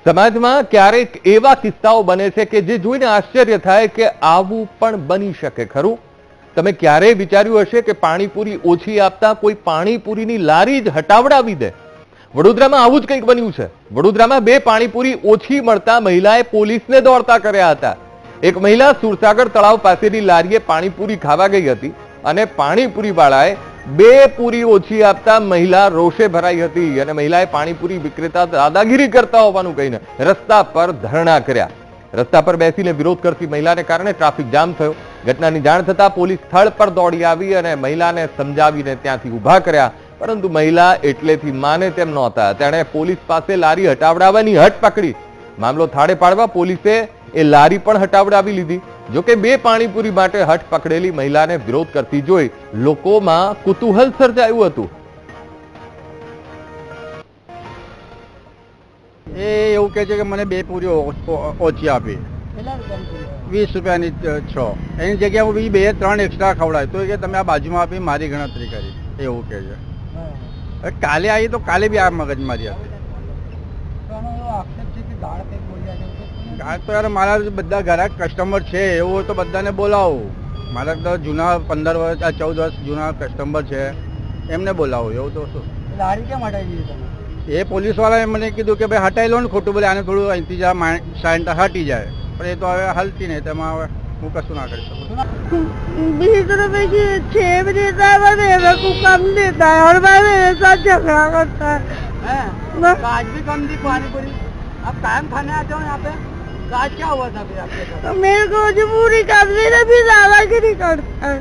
સમાજમાં ક્યારેક એવા કિસ્સાઓ બને છે કે જે જોઈને આશ્ચર્ય થાય કે આવું પણ બની શકે ખરું? તમે ક્યારેય વિચાર્યું હશે કે પાણીપુરી ઓછી આપતા કોઈ પાણીપુરીની લારી જ હટાવડાવી દે? વડોદરામાં આવું જ કંઈક બન્યું છે. વડોદરામાં 2 પાણીપુરી ઓછી મળતા મહિલાએ પોલીસને દોડતા કર્યા હતા. એક મહિલા સુરસાગર તળાવ પાસેની લારીએ પાણીપુરી ખાવા ગઈ હતી અને પાણીપુરી વાળાએ 2 પૂરી ઓછી આપતા મહિલા રોષે ભરાઈ હતી અને મહિલાએ પાણીપુરી વિક્રેતા દાદાગીરી કરતા હોવાનું કહીને રસ્તા પર ધરણા કર્યા. રસ્તા પર બેસીને વિરોધ કરતી મહિલાને કારણે ટ્રાફિક જામ થયો. ઘટનાની જાણ થતા પોલીસ સ્થળ પર દોડી આવી અને મહિલાને સમજાવીને ત્યાંથી ઊભા કર્યા, પરંતુ મહિલા એટલેથી માને તેમ નહોતા. તેણે પોલીસ પાસે લારી હટાવડાવવાની હઠ પકડી. મામલો થાળે પાડવા પોલીસે એ લારી પણ હટાવડાવી લીધી. જોકે 2 પાણીપુરી માટે હઠ પકડેલી મહિલાને વિરોધ કરતી જોઈ લોકોમાં કુતૂહલ સર્જાયું હતું. એ એવું કહે છે કે મને 2 પૂરી ઓછી આપી, 20 રૂપિયાની 6, એની જગ્યાએ હું 2-3 એક્સ્ટ્રા ખવડાવી તો કે તમે આ બાજુમાં આપી મારી ગણતરી કરી, એવું કહે છે. કાલે આવી તો કાલે બી આ મગજમારી હતી. ગાળ તો યાર મારા બધા ઘરા કસ્ટમર છે, એવું હોય તો બધાને બોલાવું. મારા તો જૂના 15 વર્ષ 14 વર્ષ જૂના કસ્ટમર છે, એમને બોલાવું. એવું તો શું લારી કેમ હટાવી દીધી? એ પોલીસવાળાએ મને કીધું કે ભાઈ હટાવી લો ને, ખોટું બોલે આને થોડું અહીંથી જા સાઈડ હટી જાય, પણ એ તો હવે હલતી નહીં, તેમાં હવે હું કશું ના કરી શકું. 20 रुपए की 6 देता है, मेरे को कम देता है और मैं मेरे साथ झगड़ा करता है. आज भी कम दी पानीपुरी. आप कायम खाने आते हो यहाँ पे? आज क्या हुआ था फिर आपके साथ? मेरे को मजबूरी करनी है, फिर दादागिरी करता है.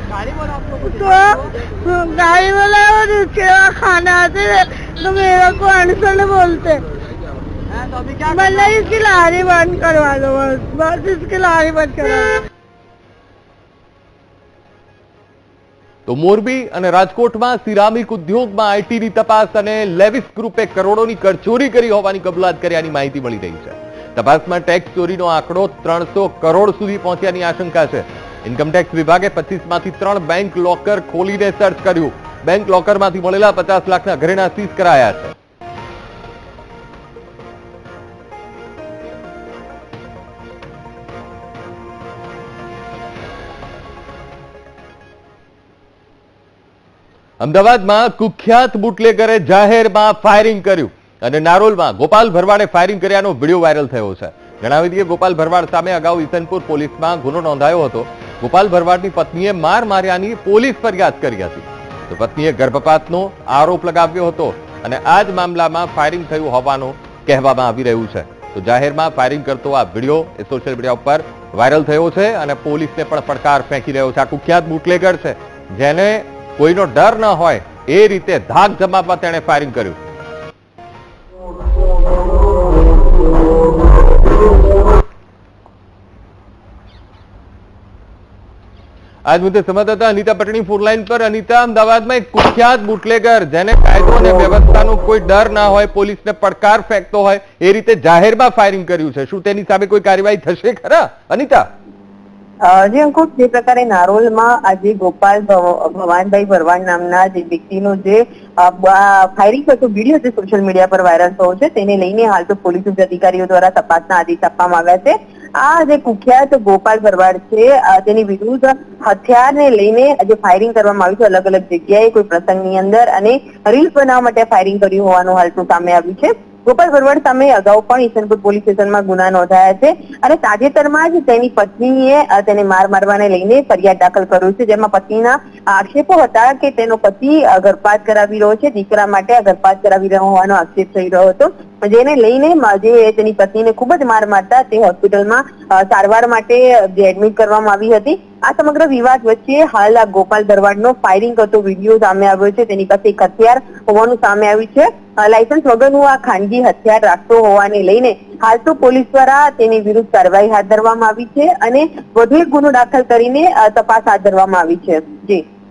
गाड़ी बोला आपको? तो गाड़ी वाला और उसके बाद खाना आते तो मेरे को अनशन बोलते. तो अभी क्या मतलब इसकी लारी बंद करवा लो, बस इसकी लारी बंद करवा लो. તો મોરબી અને રાજકોટમાં સિરામિક ઉદ્યોગમાં આઈટીની તપાસ અને લેવિસ ગ્રુપે કરોડોની કરચોરી કરી હોવાની કબૂલાત કર્યાની માહિતી મળી રહી છે. તપાસમાં ટેક્સ ચોરીનો આંકડો 300 કરોડ સુધી પહોંચ્યાની આશંકા છે. ઇન્કમટેક્સ વિભાગે 25 માંથી 3 બેંક લોકર ખોલીને સર્ચ કર્યું. બેંક લોકરમાંથી મળેલા 50 લાખના ઘરેણા સીઝ કરાયા છે. અમદાવાદમાં કુખ્યાત બુટલેગરે જાહેરમાં ફાયરિંગ કર્યું અને નારોલમાં ગોપાલ ભરવાડે ફાયરિંગ કર્યાનો વિડીયો વાયરલ થયો છે. જણાવી દઈએ, ગોપાલ ભરવાડ સામે અગાઉ ઈસનપુર પોલીસમાં ગુનો નોંધાયો હતો. ગોપાલ ભરવાડની પત્નીએ માર માર્યાની પોલીસ ફરિયાદ કરી હતી. તો પત્નીએ ગર્ભપાતનો આરોપ લગાવ્યો હતો અને આ જ મામલામાં ફાયરિંગ થયું હોવાનું કહેવામાં આવી રહ્યું છે. તો જાહેરમાં ફાયરિંગ કરતો આ વિડીયો એ સોશિયલ મીડિયા ઉપર વાયરલ થયો છે અને પોલીસને પણ પડકાર ફેંકી રહ્યો છે. આ કુખ્યાત બુટલેગર છે, જેને કોઈનો ડર ન હોય એ રીતે ધાક જમાવવા તેણે ફાયરિંગ કર્યું. આજ મુદ્દે સંવાદદાતા અનિતા પટણી ફોનલાઈન પર. અનિતા, અમદાવાદમાં એક કુખ્યાત બુટલેગર જેને કાયદો અને વ્યવસ્થાનો કોઈ ડર ના હોય, પોલીસને પડકાર ફેંકતો હોય, એ રીતે જાહેરમાં ફાયરિંગ કર્યું છે. શું તેની સામે કોઈ કાર્યવાહી થશે ખરા, અનિતા? જે અંકુશ, જે પ્રકારે નારોલમાં આજે ગોપાલ ભવાનભાઈ ભરવાડ નામના જે વ્યક્તિનો જે ફાયરિંગ કરતો વિડીયો જે સોશિયલ મીડિયા પર વાયરલ થયો છે, તેને લઈને હાલ તો પોલીસ અધિકારીઓ દ્વારા તપાસના આદેશ આપવામાં આવ્યા છે. આ જે કુખ્યાત ગોપાલ ભરવાડ છે, તેની વિરુદ્ધ હથિયારને લઈને જે ફાયરિંગ કરવામાં આવ્યું છે અલગ અલગ જગ્યાએ, કોઈ પ્રસંગની અંદર, અને રીલ્સ બનાવવા માટે ફાયરિંગ કર્યું હોવાનું હાલ તો સામે આવ્યું છે. ગોપાલ ભરવાડ સામે અગાઉ પણ ઈસનપુર પોલીસ સ્ટેશનમાં ગુના નોંધાયા છે અને તાજેતરમાં જ તેની પત્નીએ તેને માર મારવાને લઈને ફરિયાદ દાખલ કર્યું છે, જેમાં પત્નીના આક્ષેપો હતા કે તેનો પતિ ગર્ભપાત કરાવી રહ્યો છે, દીકરા માટે ગર્ભપાત કરાવી રહ્યો હોવાનો આક્ષેપ થઈ રહ્યો હતો, જેને લઈને જે તેની પત્નીને ખૂબ જ માર મારતા તે હોસ્પિટલમાં સારવાર માટે એડમિટ કરવામાં આવી હતી. આ સમગ્ર વિવાદ વચ્ચે હાલ આ ગોપાલ ભરવાડનો ફાયરિંગ કરતો વિડીયો સામે આવ્યો છે. તેની પાસે એક હથિયાર હોવાનું સામે આવ્યું છે. લાયસન્સ વગરનું આ ખાનગી હથિયાર રાખતો હોવાને લઈને હાલ તો પોલીસ દ્વારા તેની વિરુદ્ધ કાર્યવાહી હાથ ધરવામાં આવી છે અને વધુ એક ગુનો દાખલ કરીને તપાસ હાથ ધરવામાં આવી છે.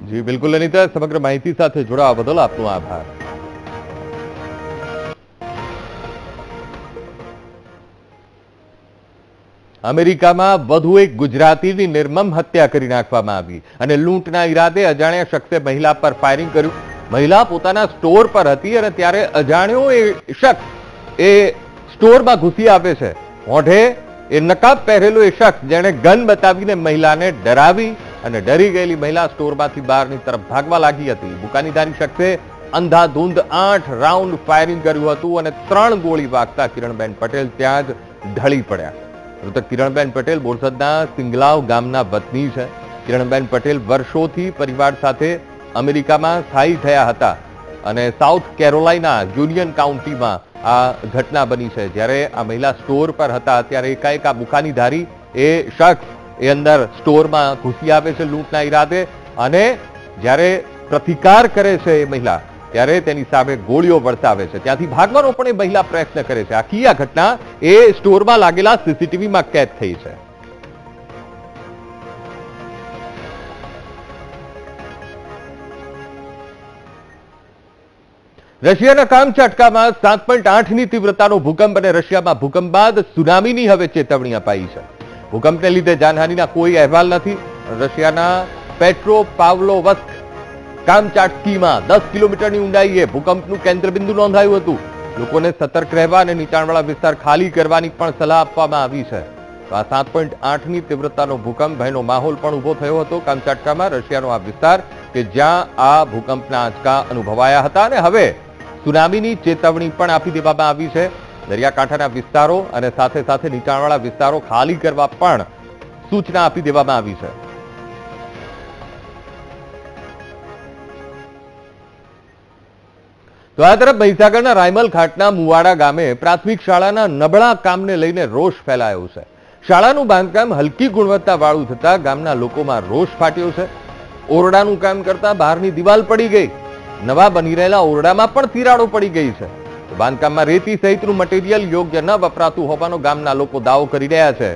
જી બિલકુલ અનિતા, સમગ્ર માહિતી સાથે જોડાવા બદલ આપનો આભાર. અમેરિકામાં વધુ એક ગુજરાતીની નિર્મમ હત્યા કરી નાખવામાં આવી અને લૂંટના ઈરાદે અજાણ્યા શખ્સે મહિલા પર ફાયરિંગ કર્યું. મહિલા પોતાના સ્ટોર પર હતી અને ત્યારે અજાણ્યો એ શખ્સ એ સ્ટોરમાં ઘૂસી આવે છે. મોઢે એ નકાબ પહેરેલો એ શખ્સ જેણે ગન બતાવીને મહિલાને ડરાવી અને ડરી ગયેલી મહિલા સ્ટોરમાંથી બહારની તરફ ભાગવા લાગી હતી. બુકાનીધારી શખ્સે અંધાધૂંધ 8 રાઉન્ડ ફાયરિંગ કર્યું હતું અને 3 ગોળી વાગતા કિરણબેન પટેલ ત્યાં જ ઢળી પડ્યા. મૃતક કિરણબેન પટેલ બોરસદના સિંગલાવ ગામના વતની છે. કિરણબેન પટેલ વર્ષોથી પરિવાર સાથે અમેરિકામાં સ્થાયી થયા હતા અને સાઉથ કેરોલાઇના યુનિયન કાઉન્ટીમાં આ ઘટના બની છે. જ્યારે આ મહિલા સ્ટોર પર હતા ત્યારે એકાએક આ બુકાનીધારી એ શખ્સ એ અંદર સ્ટોરમાં ઘૂસી આવે છે લૂંટના ઈરાદે અને જ્યારે પ્રતિકાર કરે છે એ મહિલા ત્યારે તેની સામે ગોળીઓ વરસાવે છે. ત્યાંથી ભાગવાનો પણ એ મહિલા પ્રયત્ન કરે છે. આખી આ ઘટના એ સ્ટોરમાં લાગેલા સીસીટીવીમાં કેદ થઈ છે. રશિયાના કામચાટકામાં 7.8ની તીવ્રતાનો ભૂકંપ અને રશિયામાં ભૂકંપ બાદ સુનામીની હવે ચેતવણી અપાઈ છે. ભૂકંપને લીધે જાનહાનિના કોઈ અહેવાલ નથી. રશિયાના પેટ્રોપાવ્લોવ્સ્ક કામચાટકીમાં 10 કિલોમીટરની ઊંડાઈએ ભૂકંપનું કેન્દ્રબિંદુ નોંધાયું હતું. લોકોને સતર્ક રહેવા અને નીચાણવાળા વિસ્તાર ખાલી કરવાની પણ સલાહ આપવામાં આવી છે. તો આ 7.8ની તીવ્રતાનો ભૂકંપ ભયનો માહોલ પણ ઉભો થયો હતો કામચાટકામાં. રશિયાનો આ વિસ્તાર કે જ્યાં આ ભૂકંપના આંચકા અનુભવાયા હતા અને હવે સુનામીની ચેતવણી પણ આપી દેવામાં આવી છે. દરિયાકાંઠાના વિસ્તારો અને સાથે સાથે નીચાણવાળા વિસ્તારો ખાલી કરવા પણ સૂચના આપી દેવામાં આવી છે. તો આ તરફ મહીસાગરના રાયમલ ઘાટના મુવાડા ગામે પ્રાથમિક શાળાના નબળા કામને લઈને રોષ ફેલાયો છે. શાળાનું બાંધકામ હલકી ગુણવત્તાવાળું થતા ગામના લોકોમાં રોષ ફાટ્યો છે. ઓરડાનું કામ કરતા બહારની દિવાલ પડી ગઈ. નવા બની રહેલા ઓરડામાં પણ તિરાડો પડી ગઈ છે. બાંધકામમાં રેતી સહિતનું મટીરિયલ યોગ્ય ન વપરાતું હોવાનો ગામના લોકો દાવો કરી રહ્યા છે.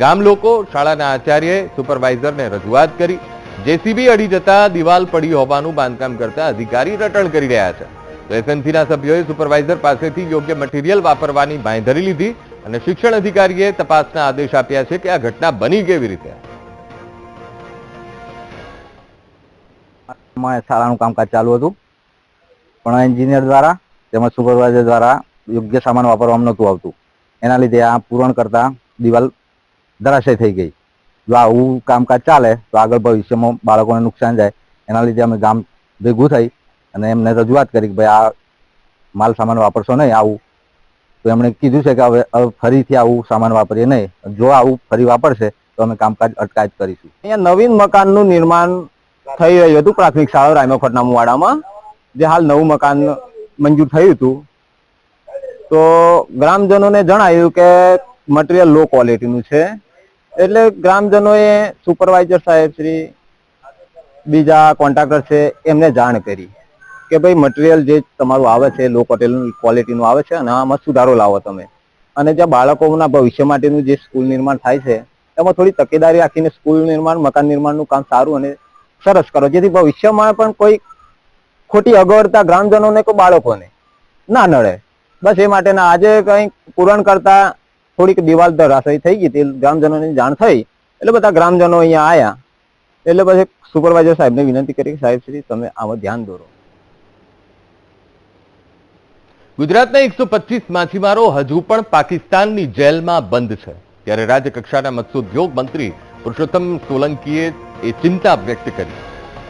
ગામ લોકો શાળાના આચાર્યએ સુપરવાઇઝરને રજૂઆત કરી. જેસીબી અડી જતા દિવાલ પડી હોવાનું બાંધકામ કરતા અધિકારી રટણ કરી રહ્યા છે. તો એસએમસીના સભ્યોએ સુપરવાઇઝર પાસેથી યોગ્ય મટીરિયલ વાપરવાની બાંયધરી લીધી અને શિક્ષણ અધિકારીએ તપાસના આદેશ આપ્યા છે કે આ ઘટના બની કેવી રીતે. શાળાનું કામકાજ ચાલુ હતું પણ એન્જિનિયર દ્વારા તેમજ સુપરવાઇઝર દ્વારા યોગ્ય સામાન વાપરવામાં નહોતું આવતું. એના લીધે આ પૂરણ કરતા દિવાલ ધરાશય થઈ ગઈ. જો આવું કામકાજ ચાલે તો આગળ ભવિષ્યમાં બાળકોને નુકસાન જાય. એના લીધે અમે ગામ ભેગું થઈ અને એમને રજૂઆત કરી કે ભાઈ આ માલ સામાન વાપરશો નહીં આવું. તો એમણે કીધું છે કે હવે ફરીથી આવું સામાન વાપરીએ નહીં. જો આવું ફરી વાપરશે તો અમે કામકાજ અટકાયત કરીશું. અહીંયા નવીન મકાનનું નિર્માણ થઈ રહ્યું હતું પ્રાથમિક શાળા રાયમખોટના મુવાડામાં, જે હાલ નવું મકાન મંજૂર થયું હતું. તો ગ્રામજનોને જણાયું કે મટીરિયલ લો ક્વોલિટીનું છે. એટલે ગ્રામજનોએ સુપરવાઇઝર સાહેબ શ્રી બીજા કોન્ટ્રાક્ટર છે એમને જાણ કરી કે ભાઈ મટીરિયલ જે તમારું આવે છે લો ક્વોલિટીનું આવે છે અને આમાં સુધારો લાવો તમે. અને જ્યાં બાળકોના ભવિષ્ય માટેનું જે સ્કૂલ નિર્માણ થાય છે એમાં થોડી તકેદારી રાખીને સ્કૂલ નિર્માણ મકાન નિર્માણનું કામ સારું અને સરસ કરો, જેથી ભવિષ્યમાં પણ કોઈ ખોટી અગવડતા ગ્રામજનોને કે બાળકોને ના નડે. બસ એ માટેના આજે કંઈ પૂરણ કરતા થોડીક દિવાલ ધરાશયી થઈ ગઈ હતી. ગ્રામજનોની જાણ થઈ એટલે બધા ગ્રામજનો અહીંયા આવ્યા. એટલે પછી સુપરવાઇઝર સાહેબને વિનંતી કરી કે સાહેબ શ્રી તમે આમાં ધ્યાન દોરો. ગુજરાતના 125 માછીમારો હજુ પણ પાકિસ્તાનની જેલમાં બંધ છે. ત્યારે રાજ્ય કક્ષાના મત્સ્યોદ્યોગ મંત્રી પુરુષોત્તમ સોલંકીએ એ ચિંતા વ્યક્ત કરી.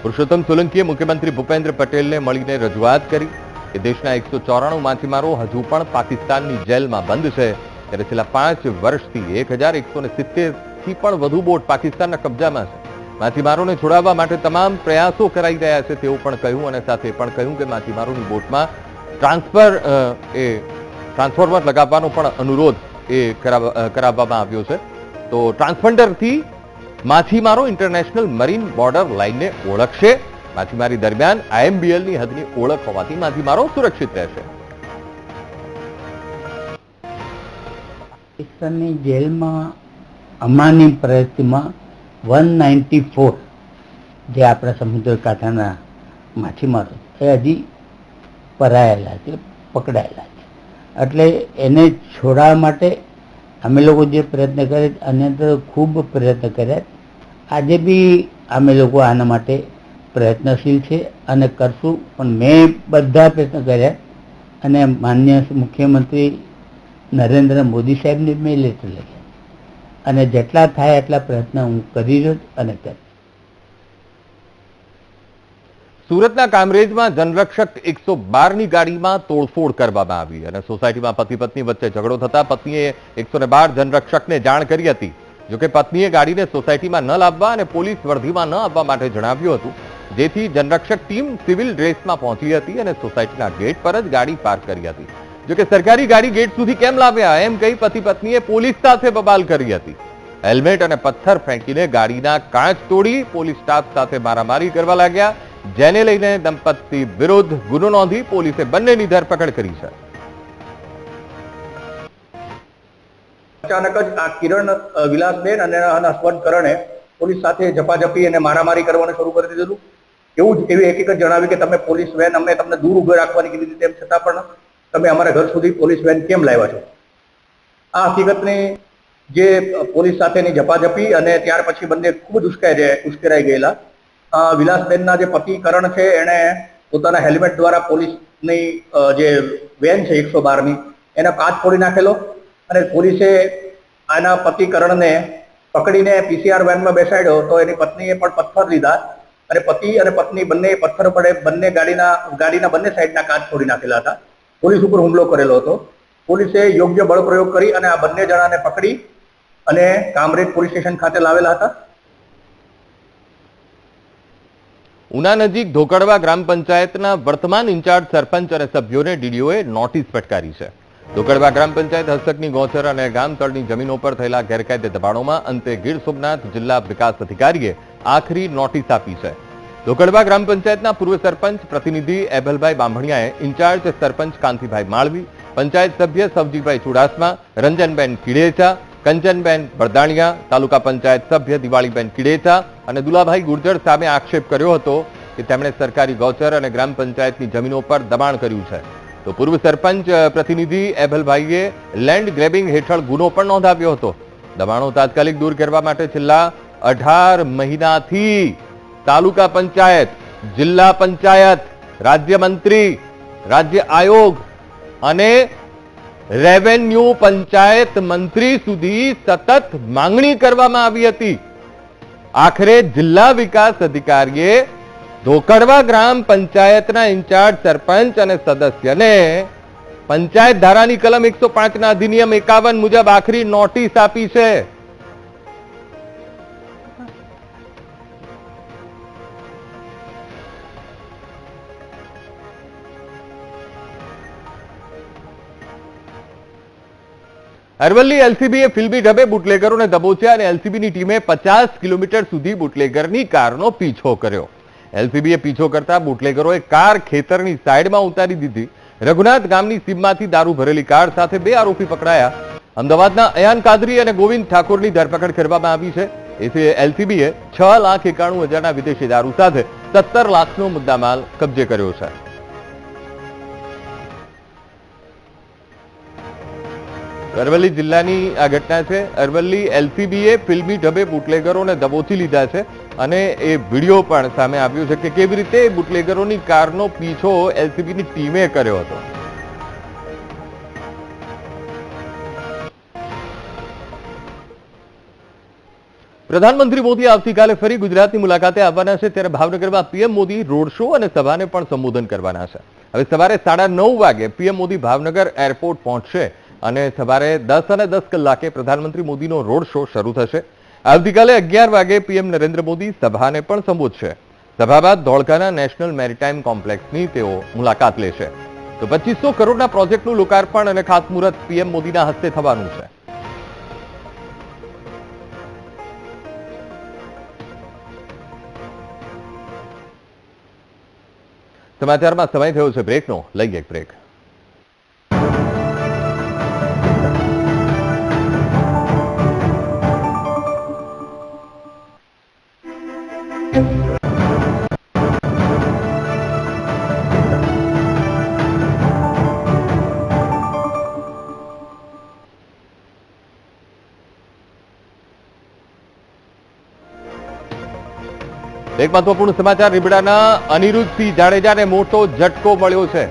પુરુષોત્તમ સોલંકીએ મુખ્યમંત્રી ભૂપેન્દ્ર પટેલને મળીને રજૂઆત કરી કે દેશના 194 માછીમારો હજુ પણ પાકિસ્તાનની જેલમાં બંધ છે. ત્યારે છેલ્લા 5 વર્ષથી 1170થી પણ વધુ બોટ પાકિસ્તાનના કબજામાં છે. માછીમારોને છોડાવવા માટે તમામ પ્રયાસો કરાઈ રહ્યા છે તેવું પણ કહ્યું અને સાથે પણ કહ્યું કે માછીમારોની બોટમાં ટ્રાન્સફોર્મર લગાવવાનો પણ અનુરોધ કરાવવામાં આવ્યો છે. તો ટ્રાન્સપોન્ડરથી માછીમારો ઇન્ટરનેશનલ મરીન બોર્ડર લાઇનને ઓળખશે. માછીમારી દરમિયાન IMBLની હદની ઓળખ હોવાથી માછીમારો સુરક્ષિત રહેશે. પાકિસ્તાનની જેલમાં હમણાંની પરિસ્થિતિમાં 194 જે આપણા સમુદ્ર કાંઠાના માછીમારો એ હજી પરાયેલા છે, પકડાયેલા છે. એટલે એને છોડાવવા માટે અમે લોકો જે પ્રયત્ન કર્યા આની અંદર ખૂબ પ્રયત્ન કર્યા. આજે બી અમે લોકો આના માટે પ્રયત્નશીલ છે અને કરશું. પણ મેં બધા પ્રયત્ન કર્યા અને માન્ય મુખ્યમંત્રી નરેન્દ્ર મોદી સાહેબને મેં લેટર લખ્યા અને જેટલા થાય એટલા પ્રયત્ન હું કરી રહ્યો છું અને કરીશ. સુરતના કામરેજમાં જનરક્ષક 112ની ગાડીમાં તોડફોડ કરવામાં આવી અને સોસાયટીમાં પતિ પત્ની વચ્ચે ઝઘડો થતા પત્નીએ 112 જનરક્ષકને જાણ કરી હતી. જોકે પત્નીએ ગાડીને સોસાયટીમાં ન લાવવા અને પોલીસ વર્ધીમાં ન આવવા માટે જણાવ્યું હતું, જેથી જનરક્ષક ટીમ સિવિલ ડ્રેસમાં પહોંચી હતી અને સોસાયટીના ગેટ પર જ ગાડી પાર્ક કરી હતી. જોકે સરકારી ગાડી ગેટ સુધી કેમ લાવ્યા એમ કહી પતિ પત્નીએ પોલીસ સાથે બબાલ કરી હતી. હેલ્મેટ અને પથ્થર ફેંકીને ગાડીના કાચ તોડી પોલીસ સ્ટાફ સાથે મારામારી કરવા લાગ્યા, જેને લઈને દંપતી વિરુદ્ધ ગુનો નોંધી પોલીસે બંનેની ધરપકડ કરી છે. અચાનક જ આ કિરણ વિલાસબેન અને હસબન્ડ કરણે પોલીસ સાથે ઝપાઝપી અને મારામારી કરવાનું શરૂ કરી દીધું. એવી હકીકત જણાવી કે તમે પોલીસ વેન અમને તમને દૂર ઉભો રાખવાની કીધી હતી, તેમ છતાં પણ તમે અમારા ઘર સુધી પોલીસ વેન કેમ લાવ્યા છો? આ હકીકતની જે પોલીસ સાથેની ઝપાઝપી અને ત્યાર પછી બંને ખૂબ જ ઉશ્કેરાઈ ગયેલા. વિલાસબેનના જે પતિ કરણ છે એણે પોતાના હેલ્મેટ દ્વારા પોલીસની જે વેન છે 112ની એના કાચ ફોડી નાખેલો અને પોલીસે આના પતિ કરણને પકડીને પીસીઆર વેનમાં બેસાડ્યો તો એની પત્નીએ પણ પથ્થર લીધા અને પતિ અને પત્ની બંને પથ્થર પડે બંને ગાડીના બંને સાઈડના કાચ ફોડી નાખેલા હતા. પોલીસ ઉપર હુમલો કરેલો હતો. પોલીસે યોગ્ય બળ પ્રયોગ કરી અને આ બંને જણાને પકડી અને કામરેજ પોલીસ સ્ટેશન ખાતે લાવેલા હતા. ઉના નજીક ધોકડવા ગ્રામ પંચાયતના વર્તમાન ઇન્ચાર્જ સરપંચ અને સભ્યોને ડીડીઓએ નોટિસ ફટકારી છે. ધોકડવા ગ્રામ પંચાયત હસ્તકની ગૌચર અને ગામતળની જમીનો પર થયેલા ગેરકાયદે દબાણોમાં અંતે ગીર સોમનાથ જિલ્લા વિકાસ અધિકારીએ આખરી નોટિસ આપી છે. ધોકડવા ગ્રામ પંચાયતના પૂર્વ સરપંચ પ્રતિનિધિ એબલભાઈ બાંભણિયાએ ઇન્ચાર્જ સરપંચ કાંતિભાઈ માળવી, પંચાયત સભ્ય સવજીભાઈ ચુડાસમા, રંજનબેન કિડેચા, કંચનબેન બરદાણિયા, તાલુકા પંચાયત સભ્ય દિવાળીબેન કિડેચા અને દુલાભાઈ ગુર્જર સામે આક્ષેપ કર્યો હતો કે તેમણે સરકારી ગૌચર અને ગ્રામ પંચાયતની જમીનો પર દબાણ કર્યું છે. તો પૂર્વ સરપંચ પ્રતિનિધિ એબલભાઈએ લેન્ડ ગ્રેબિંગ હેઠળ ગુનો પણ નોંધાવ્યો હતો. દબાણો તાત્કાલિક દૂર કરવા માટે છેલ્લા 18 મહિનાથી તાલુકા પંચાયત, જિલ્લા પંચાયત, રાજ્ય મંત્રી, રાજ્ય આયોગ અને રેવન્યુ પંચાયત મંત્રી સુધી સતત માંગણી કરવામાં આવી હતી. આખરે જિલ્લા વિકાસ અધિકારીએ ધોકડવા ગ્રામ પંચાયતના ઇન્ચાર્જ સરપંચ અને સદસ્યને પંચાયત ધારાની કલમ 105 ના અધિનિયમ 51 મુજબ આખરી નોટિસ આપી છે. અરવલ્લી એલસીબીએ ફિલ્મી ઢબે બુટલેગરોને દબોચ્યા અને એલસીબીની ટીમે 50 કિલોમીટર સુધી બુટલેગરની કારનો પીછો કર્યો. એલસીબીએ પીછો કરતા બુટલેગરોએ કાર ખેતરની સાઈડમાં ઉતારી દીધી. રઘુનાથ ગામની સીમમાંથી દારૂ ભરેલી કાર સાથે 2 આરોપી પકડાયા. અમદાવાદના અયાન કાદરી અને ગોવિંદ ઠાકોરની ધરપકડ કરવામાં આવી છે. એલસીબીએ 6,91,000ના વિદેશી દારૂ સાથે 17 લાખનો મુદ્દામાલ કબજે કર્યો છે. અરવલ્લી જિલ્લાની આ ઘટના છે. અરવલ્લી એલસીબીએ ફિલ્મી ઢબે બુટલેગરોને દબોચી લીધા છે અને એ વિડીયો પણ સામે આવ્યો છે કે કેવી રીતે બુટલેગરોની કારનો પીછો એલસીબીની ટીમે કર્યો હતો. પ્રધાનમંત્રી મોદી આવતીકાલે ફરી ગુજરાતની મુલાકાતે આવવાના છે, ત્યારે ભાવનગરમાં પીએમ મોદી રોડ શો અને સભાને પણ સંબોધન કરવાના છે. હવે સવારે 9:30 વાગે પીએમ મોદી ભાવનગર એરપોર્ટ પહોંચશે અને સવારે 10 અને 10 કલાકે પ્રધાનમંત્રી મોદીનો રોડ શો શરૂ થશે. આવતીકાલે 11 વાગે પીએમ નરેન્દ્ર મોદી સભાને પણ સંબોધશે. સભા બાદ ધોળકાના નેશનલ મેરીટાઈમ કોમ્પ્લેક્સની તેઓ મુલાકાત લેશે. તો 2500 કરોડના પ્રોજેક્ટનું લોકાર્પણ અને ખાતમુહૂર્ત પીએમ મોદીના હસ્તે થવાનું છે. સમાચારમાં સમય થયો છે બ્રેકનો. લઈએ એક બ્રેક. એક મહત્વપૂર્ણ સમાચાર. રીબડાના અનિરુદ્ધસિંહ જાડેજાને મોટો ઝટકો મળ્યો છે.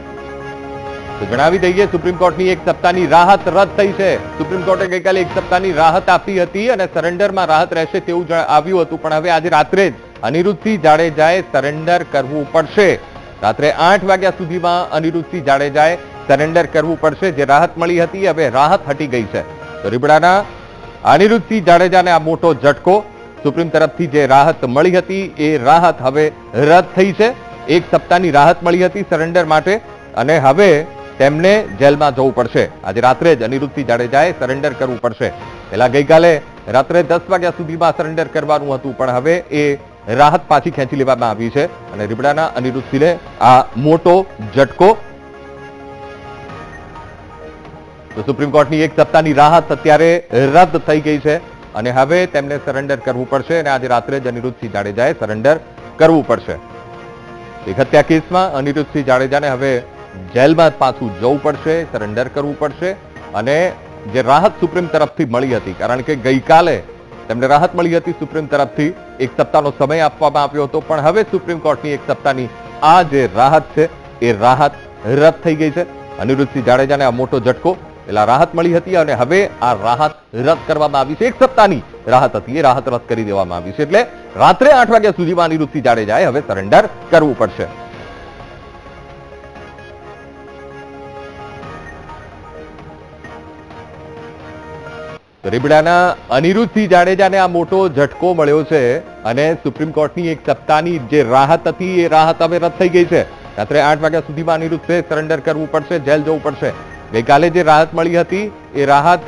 તો જણાવી દઈએ સુપ્રીમ કોર્ટની 1 સપ્તાહની રાહત રદ થઈ છે. સુપ્રીમ કોર્ટે ગઈકાલે 1 સપ્તાહની રાહત આપી હતી અને સરેન્ડરમાં રાહત રહેશે તેવું આવ્યું હતું, પણ હવે આજે રાત્રે જ અનિરુદ્ધસિંહ જાડેજાએ સરેન્ડર કરવું પડશે. રાત્રે 8 વાગ્યા સુધીમાં અનિરુદ્ધસિંહ જાડેજાએ સરેન્ડર કરવું પડશે. જે રાહત મળી હતી હવે રાહત હટી ગઈ છે. તો રીબડાના અનિરુદ્ધસિંહ જાડેજાને આ મોટો ઝટકો. સુપ્રીમ તરફથી જે રાહત મળી હતી એ રાહત હવે રદ થઈ છે. 1 સપ્તાહની રાહત મળી હતી સરેન્ડર માટે અને હવે તેમને જેલમાં જવું પડશે. આજે રાત્રે જ અનિરુદ્ધસિંહ જાડેજાએ સરેન્ડર કરવું પડશે. પહેલા ગઈકાલે રાત્રે 10 વાગ્યા સુધીમાં સરેન્ડર કરવાનું હતું, પણ હવે એ રાહત પાછી ખેંચી લેવામાં આવી છે અને રીબડાના અનિરુદ્ધસિંહને આ મોટો ઝટકો. તો સુપ્રીમ કોર્ટની 1 સપ્તાહની રાહત અત્યારે રદ થઈ ગઈ છે અને હવે તેમને સરેન્ડર કરવું પડશે અને આજે રાત્રે જ અનિરુદ્ધસિંહ જાડેજાએ સરેન્ડર કરવું પડશે. એક હત્યા કેસમાં અનિરુદ્ધસિંહ જાડેજાને હવે જેલમાં પાછું જવું પડશે, સરેન્ડર કરવું પડશે અને જે રાહત સુપ્રીમ તરફથી મળી હતી, કારણ કે ગઈકાલે તેમને રાહત મળી હતી સુપ્રીમ તરફથી, 1 સપ્તાહનો સમય આપવામાં આવ્યો હતો, પણ હવે સુપ્રીમ કોર્ટની 1 સપ્તાહની આ જે રાહત છે એ રાહત રદ થઈ ગઈ છે. અનિરુદ્ધસિંહ જાડેજાને આ મોટો ઝટકો. પેલા રાહત મળી હતી અને હવે આ રાહત રદ કરવામાં આવી છે. 1 સપ્તાહની રાહત હતી એ રાહત રદ કરી દેવામાં આવી છે. એટલે રાત્રે 8 વાગ્યા સુધીમાં અનિરુદ્ધસિંહ જાડેજાએ હવે સરેન્ડર કરવું પડશે. રીબડાના અનિરુદ્ધસિંહ જાડેજાને આ મોટો ઝટકો મળ્યો છે અને સુપ્રીમ કોર્ટની 1 સપ્તાહની જે રાહત હતી એ રાહત હવે રદ થઈ ગઈ છે. રાત્રે 8 વાગ્યા સુધીમાં અનિરુદ્ધે સરેન્ડર કરવું પડશે, જેલ જવું પડશે. ગઈકાલે જે રાહત મળી હતી એ રાહત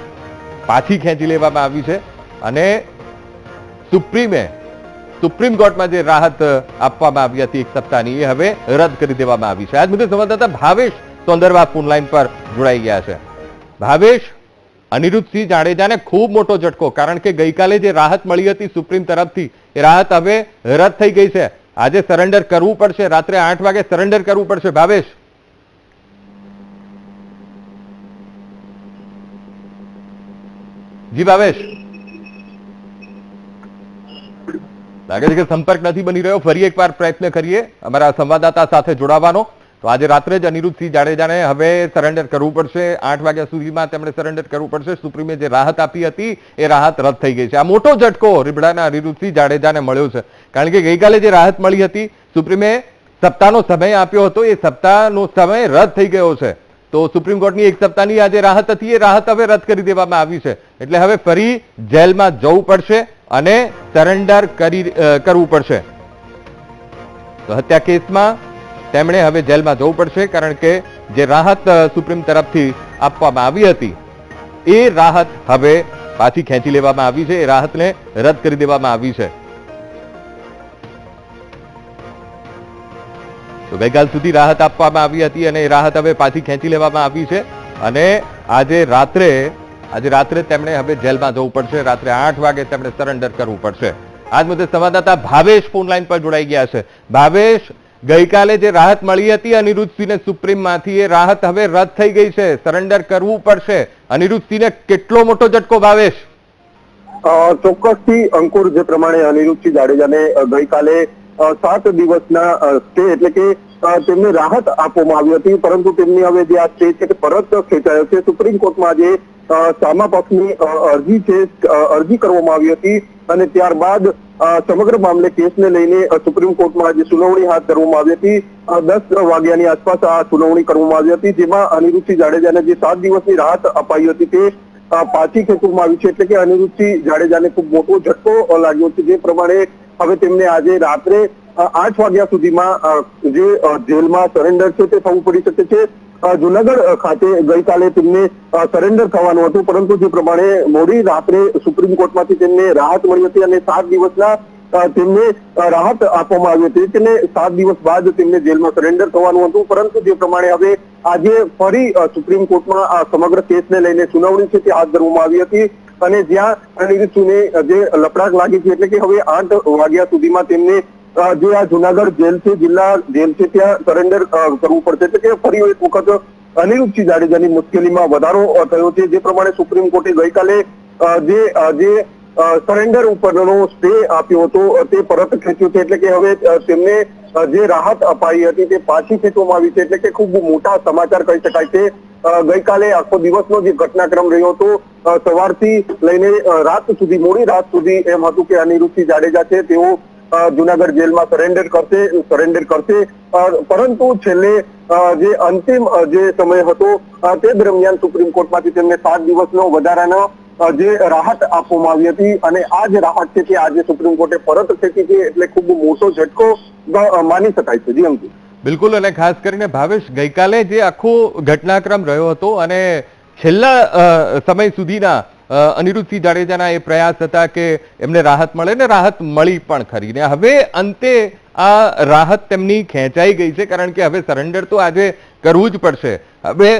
પાછી ખેંચી લેવામાં આવી છે અને સુપ્રીમ કોર્ટમાં જે રાહત આપવામાં આવી હતી 1 સપ્તાહની એ હવે રદ કરી દેવામાં આવી છે. આજ મુદ્દે સંવાદદાતા ભાવેશ સોંદરવા ફોન લાઈન પર જોડાઈ ગયા છે. ભાવેશ, અનિરુદ્ધસિંહ જાડેજાને ખૂબ મોટો ઝટકો, કારણ કે ગઈકાલે જે રાહત મળી હતી સુપ્રીમ તરફથી એ રાહત હવે રદ થઈ ગઈ છે. આજે સરેન્ડર કરવું પડશે, રાત્રે 8 વાગે સરેન્ડર કરવું પડશે. ભાવેશ, જી ભાવેશ, લાગે છે કે સંપર્ક નથી બની રહ્યો. ફરી એકવાર પ્રયત્ન કરીએ અમારા સંવાદદાતા સાથે જોડાવાનો. તો આજે રાત્રે જ અનિરુદ્ધસિંહ જાડેજાને હવે સરેન્ડર કરવું પડશે. 8 વાગ્યા સુધીમાં તેમણે સરેન્ડર કરવું પડશે. સુપ્રીમે જે રાહત આપી હતી એ રાહત રદ થઈ ગઈ છે. આ મોટો ઝટકો રીબડાના અનિરુદ્ધસિંહ જાડેજાને મળ્યો છે, કારણ કે ગઈકાલે જે રાહત મળી હતી સુપ્રીમે સપ્તાહનો સમય આપ્યો હતો, એ સપ્તાહનો સમય રદ થઈ ગયો છે. તો સુપ્રીમ કોર્ટની 1 સપ્તાહની આ જે રાહત હતી એ રાહત હવે રદ કરી દેવામાં આવી છે. એટલે હવે ફરી જેલમાં જવું પડશે અને સરેન્ડર કરવું પડશે. તો હત્યા કેસમાં તેમણે હવે જેલમાં જવું પડશે, કારણ કે જે રાહત સુપ્રીમ તરફથી આપવામાં આવી હતી એ રાહત હવે પાછી ખેંચી લેવામાં આવી છે. એ રાહતને રદ કરી દેવામાં આવી છે. તો ગઈકાલ સુધી રાહત આપવામાં આવી હતી અને એ રાહત હવે પાછી ખેંચી લેવામાં આવી છે અને આજે રાત્રે તેમણે હવે જેલમાં જવું પડશે. રાત્રે 8 વાગે તેમણે સરેન્ડર કરવું પડશે. આજ મુદ્દે સંવાદદાતા ભાવેશ ફોન લાઈન પર જોડાઈ ગયા છે. ભાવેશ, ગઈકાલે જે રાહત મળી હતી અનિરુદ્ધસિંહને સુપ્રીમમાંથી એ રાહત હવે રદ થઈ ગઈ છે, સરેન્ડર કરવું પડશે. અનિરુદ્ધસિંહને કેટલો મોટો ઝટકો ભાવેશ? ચોક્કસથી અંકુર, જે પ્રમાણે અનિરુદ્ધસિંહ જાડેજાને ગઈકાલે 7 દિવસના સ્ટે એટલે કે તેમને રાહત આપવામાં આવી હતી, પરંતુ તેમની હવે જે આ સ્ટે છે તે પરત ખેંચાયો છે. સુપ્રીમ કોર્ટમાં જે સામા પક્ષની અરજી કરવામાં આવી હતી અને ત્યારબાદ સમગ્ર મામલે કેસને લઈને સુપ્રીમ કોર્ટમાં જે સુનાવણી હાથ ધરવામાં આવી હતી. 10 વાગ્યાની આસપાસ આ સુનાવણી કરવામાં આવી હતી, જેમાં અનિરુદ્ધસિંહ જાડેજાને જે 7 દિવસની રાહત અપાઈ હતી તે પાછી ખેંચવામાં આવી છે. એટલે કે અનિરુદ્ધસિંહ જાડેજાને ખૂબ મોટો ઝટકો લાગ્યો છે. જે પ્રમાણે હવે તેમને આજે રાત્રે 8 વાગ્યા સુધીમાં જે જેલમાં સરેન્ડર છે તે થવું પડી શકે છે. જુનાગઢ ખાતે ગઈકાલે તેમને સરેન્ડર થવાનું હતું, પરંતુ જે પ્રમાણે મોડી રાત્રે સુપ્રીમ કોર્ટમાંથી તેમને રાહત મળી હતી અને 7 દિવસના તેમને રાહત આપવામાં આવી હતી, તેને 7 દિવસ બાદ તેમને જેલમાં સરેન્ડર થવાનું હતું. પરંતુ જે પ્રમાણે હવે આજે ફરી સુપ્રીમ કોર્ટમાં આ સમગ્ર કેસને લઈને સુનાવણી છે તે હાથ ધરવામાં આવી હતી અને જ્યાં અનિરુદ્ધસિંહને જે લપડાક લાગી છે, એટલે કે હવે 8 વાગ્યા સુધીમાં તેમને જે આ જુનાગઢ જેલ છે, જિલ્લા જેલ છે, ત્યાં સરેન્ડર કરવું પડશે. એટલે કે ફરી એક વખત અનિરુદ્ધસિંહ જાડેજાની મુશ્કેલીમાં વધારો થયો છે. જે પ્રમાણે સુપ્રીમ કોર્ટે ગઈકાલે જે સરેન્ડર ઉપરનો સ્ટે આપ્યો હતો તે પરત ખેંચ્યો છે. એટલે કે હવે તેમને જે રાહત અપાઈ હતી તે પાછી ખેંચવામાં આવી છે, એટલે કે ખૂબ મોટા સમાચાર કહી શકાય છે. ગઈકાલે આખો દિવસનો જે ઘટનાક્રમ રહ્યો હતો, સવારથી લઈને રાત સુધી, મોડી રાત સુધી એમ હતું કે અનિરુદ્ધસિંહ જાડેજા છે તેઓ જુનાગઢ જેલમાં સરેન્ડર કરશે, પરંતુ છેલ્લે જે અંતિમ જે સમય હતો તે દરમિયાન સુપ્રીમ કોર્ટમાંથી તેમને 7 દિવસનો વધારાનો જે રાહત આપવામાં આવી હતી, અને આ જે રાહત છે તે આજે સુપ્રીમ કોર્ટે પરત ખેંચી છે, એટલે ખૂબ મોટો ઝટકો માની શકાય છે. જી અંકિત. બિલકુલ, અને ખાસ કરીને ભાવેશ, ગઈકાલે જે આખો ઘટનાક્રમ રહ્યો હતો અને છેલ્લા સમય સુધીના અનિરુદ્ધસિંહ જાડેજાના એ પ્રયાસ હતા કે એમને રાહત મળે, ને રાહત મળી પણ ખરી, ને હવે અંતે આ રાહત તેમની ખેંચાઈ ગઈ છે, કારણ કે હવે સરેન્ડર તો આજે કરવું જ પડશે. હવે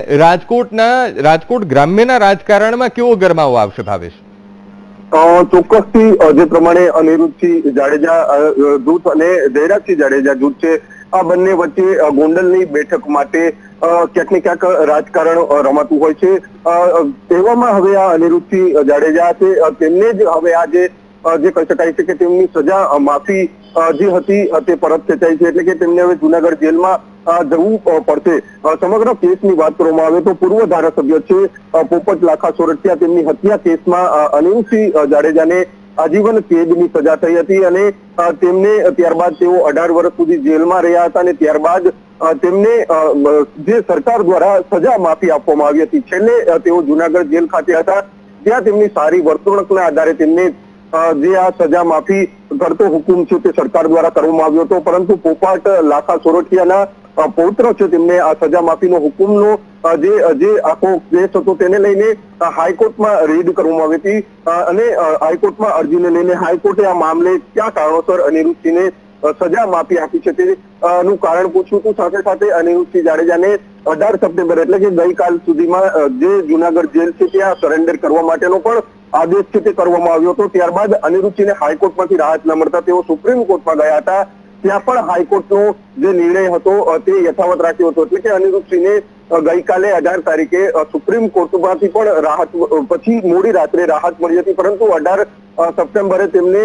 રાજકોટ ગ્રામ્યના રાજકારણમાં કેવો ગરમાવો આવશે ભાવેશ? ચોક્કસથી જે પ્રમાણે અનિરુદ્ધસિંહ જાડેજા જૂથ અને જયરાજસિંહ જાડેજા જૂથ છે, આ બંને વચ્ચે ગોંડલની બેઠક માટે ક્યાંક ને ક્યાંક રાજકારણ રમાતું હોય છે. તેવામાં હવે આ અનિરુદ્ધસિંહ જાડેજા છે તેમને જ હવે આ જે કહી શકાય છે કે તેમની સજા માફી જે હતી તે પરત ખેંચાઈ છે, એટલે કે તેમને હવે જુનાગઢ જેલમાં જવું પડશે. સમગ્ર કેસની વાત કરવામાં આવે તો પૂર્વ ધારાસભ્ય છે પોપટ લાખા સોરઠિયા, તેમની હત્યા કેસમાં અનિરુદ્ધસિંહ જાડેજાને આજીવન કેદની સજા થઈ હતી, અને તેમને ત્યારબાદ તેઓ 18 વર્ષ સુધી જેલમાં રહ્યા હતા, અને ત્યારબાદ તેમને જે સરકાર દ્વારા સજા માફી આપવામાં આવી હતી. છેલ્લે તેઓ જુનાગઢ જેલ ખાતે હતા, ત્યાં તેમની સારી વર્તણૂકના આધારે તેમને જે આ સજા માફી કરતો હુકુમ છે તે સરકાર દ્વારા કરવામાં આવ્યો હતો, પરંતુ પોપટ લાખા સોરઠિયાના પૌત્ર છે તેમને આ સજા માફીનો હુકુમનો જે આખો કેસ હતો તેને લઈને હાઈકોર્ટમાં રેડ કરવામાં આવી હતી, અને હાઈકોર્ટમાં અરજીને લઈને હાઈકોર્ટે આ મામલે કયા કારણોસર અનિરુદ્ધસિંહને સજા માફી આપી છે તેનું કારણ પૂછ્યું હતું. સાથે સાથે અનિરુદ્ધસિંહ જાડેજાને 18 સપ્ટેમ્બર એટલે કે ગઈકાલ સુધીમાં જે જુનાગઢ જેલ છે ત્યાં સરેન્ડર કરવા માટેનો પણ આદેશ છે તે કરવામાં આવ્યો હતો. ત્યારબાદ અનિરુદ્ધસિંહને હાઈકોર્ટમાંથી રાહત ન મળતા તેઓ સુપ્રીમ કોર્ટમાં ગયા હતા, ત્યાં પણ હાઈકોર્ટનો જે નિર્ણય હતો તે યથાવત રાખ્યો હતો, એટલે કે અનિરુદ્ધસિંહને ગઈકાલે 18 તારીખે સુપ્રીમ કોર્ટમાંથી પણ રાહત પછી મોડી રાત્રે રાહત મળી હતી, પરંતુ 18 સપ્ટેમ્બરે તેમને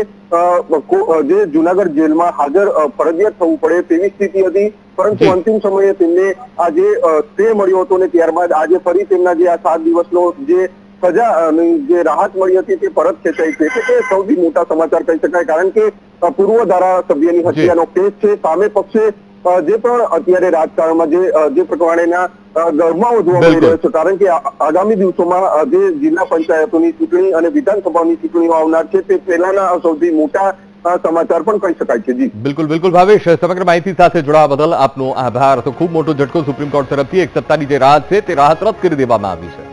જે જુનાગઢ જેલમાં હાજર ફરજિયાત થવું પડે તેવી સ્થિતિ હતી, પરંતુ અંતિમ સમયે તેમને આજે સ્ટે મળ્યો હતો, અને ત્યારબાદ આજે ફરી તેમના જે આ 7 દિવસનો જે સજાની જે રાહત મળી હતી તે પરત ખેંચાઈ છે. તે સૌથી મોટા સમાચાર કહી શકાય, કારણ કે પૂર્વ ધારાસભ્યની હત્યાનો કેસ છે. સામે પક્ષે જે પણ અત્યારે રાજકારણમાં જે પ્રમાણેના ગરમાવો જોવા મળી રહ્યો છે, કારણ કે આગામી દિવસોમાં જે જિલ્લા પંચાયતોની ચૂંટણી અને વિધાનસભાની ચૂંટણીઓ આવનાર છે, તે પહેલાના સૌથી મોટા સમાચાર પણ કહી શકાય છે. જી બિલકુલ ભાવેશ, સમગ્ર માહિતી સાથે જોડાવા બદલ આપનો આભાર. તો ખૂબ મોટો ઝટકો સુપ્રીમ કોર્ટ તરફથી એક સત્તાની જે રાહત છે તે રાહત રદ કરી દેવામાં આવી છે.